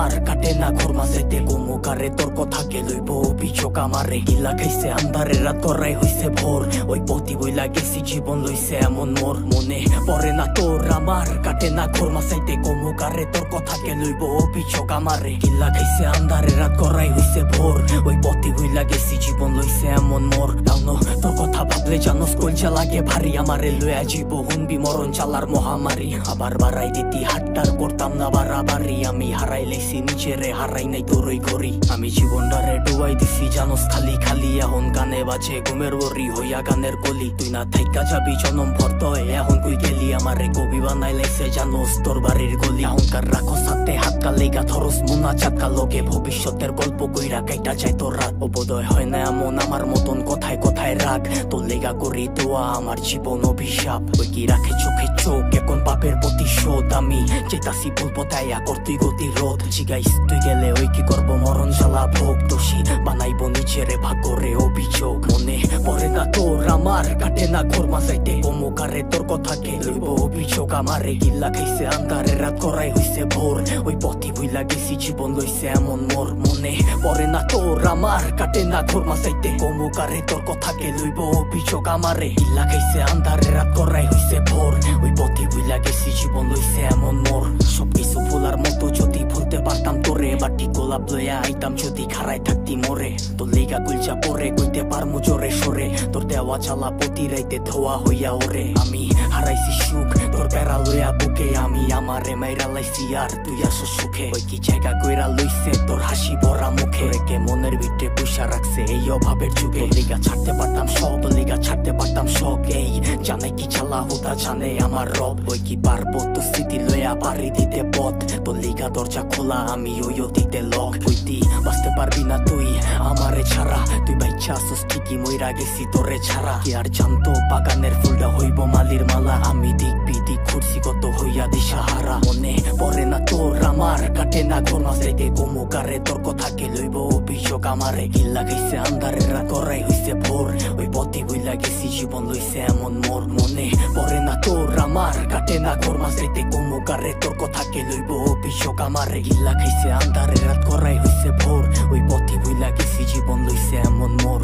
আমার কাটে না ঘর মাঝেতে গোমুকারে তোর কথা কে লইব অভিযোগ আমারে গিলা খাইছে আন্ধারে রাত করাই হইছে ভোর ওই পতি বইলা গেছি জীবন লইছে এমন মোর মনে পড়ে না তোর আমার কাটে না ঘর মাঝেতে গোমুকারে তোর কথা কে লইব অভিযোগ আমারে গিলা খাইছে আন্ধারে রাত করাই হইছে ভোর ওই পতি বইলা গেছি জীবন লইছে এমন মোর দাউনো তোর কথা ভাবলে জানোস কলজা লাগে ভারী আমারে লইয়া জীব হুনবি মরণ চালার মহামারী আবার বাড়াই দিতি হাট্টার করতাম না বাড়াবাড়ি আমি হারাই লেছি নিজেরে হারাই নাই তোরই ঘড়ি আমি জীবনটারে ডুবাই দিছি জানোস খালি খালি এখন গানে বাজে ঘুমের ওরি হইয়া গানের কলি তুই না থাইকা যাবি জনম ভর্ত এখন কই গেলি আমারে কবি বানাই লাইছে জানোস তোর বাড়ির গলি অহংকার রাখো সাথে হাত কালেগা থরস মুনা চাকা লোকে ভবিষ্যতের গল্প কইরা কাইটা যায় তোর রাত অবোধয় হয় না এমন আমার মতন কথায় কথায় রাগ তোর লেগা করি দোয়া আমার জীবন অভিশাপ ওই কি রাখে চোখে চোখ এখন পাপের প্রতিশোধ আমি চেতাসি বলবো তাইয়া করতুই গতিরোধ জিগাইস তুই গেলে ওই কি করবো মরণ জ্বালা ভোগ দোষী বানাইবো নিজেরে ভাগরে অভিযোগ মনে পড়ে না তোর আমার কাটে না ঘর মাঝাইতে গোমুকারে তোর কথা কে লইব অভিযোগ আমারে গিল্লা খাইছে আন্ধারে রাত করাই হইছে ভোর ওই পথি বইলা গেছি জীবন লইছে এমন মোর মনে পড়ে না তোর আমার কাটে না ঘর মাঝাইতে গোমুকারে তোর কথা কে লইব অভিযোগ আমারে গিল্লা খাইছে আন্ধারে রাত করাই হইছে ভোর ওই পথি বইলা গেছি জীবন লইছে এমন মোর সবকিছু ভোলার মতো যদি ভুলতে পারতাম তোরে বাটি গোলাপ লইয়া আইতাম যদি খারাই থাকতি মোরে তোর লেগা গুলচা পরে কইতে পারমু জোরে সরে তোর দেওয়া চালা প্রতি রাইতে ধোয়া হইয়া ওরে আমি হারাইছি সুখ তোর প্যারা লইয়া বুকে আমি আমারে মাইরা লাইছি আর তুই আসো সুখে ওই কি জায়গা কইরা লইছে তোর হাসি ভরা মুখে রেখে মনের ভিতরে পয়সা রাখছে এই অভাবের যুগে লিগা ছাড়তে পারতাম সব লিগা ছাড়তে পারতাম শখ এই জানে কি চালা হোতা জানে আমার রব ওই কি পারবো তো স্মৃতি লইয়া পারি দিতে পথ তোর লিগা দরজা খোলা আমি ওই দিতে লক হইতি বাঁচতে পারবি না তুই আমারে ছাড়া তুই বাইচ্ছা আসস ঠিকই মইরা গেছি তোরে ছাড়া কি আর জানতো বাগানের ফুলটা হইব মালির মালা আমি দিক বিদিক ঘুরছি কত হইয়া দিশাহারা মনে পড়ে না তোর আমার কাটে না ঘর মাঝাইতে গোমুকারে তোর কথা কে লইব অভিযোগ আমারে গিল্লা খাইছে আন্ধারে রাত করাই হইছে ভোর ওই পথি বইলা গেছি জীবন লইছে এমন মোর মনে পড়ে না তোর আমার কাটে না ঘর মাঝাইতে গোমুকারে তোর কথা কে লইব অভিযোগ আমারে গিল্লা খাইছে আন্ধারে রাত করাই হইছে ভোর ওই পথি বইলা গেছি জীবন লইছে এমন মোর।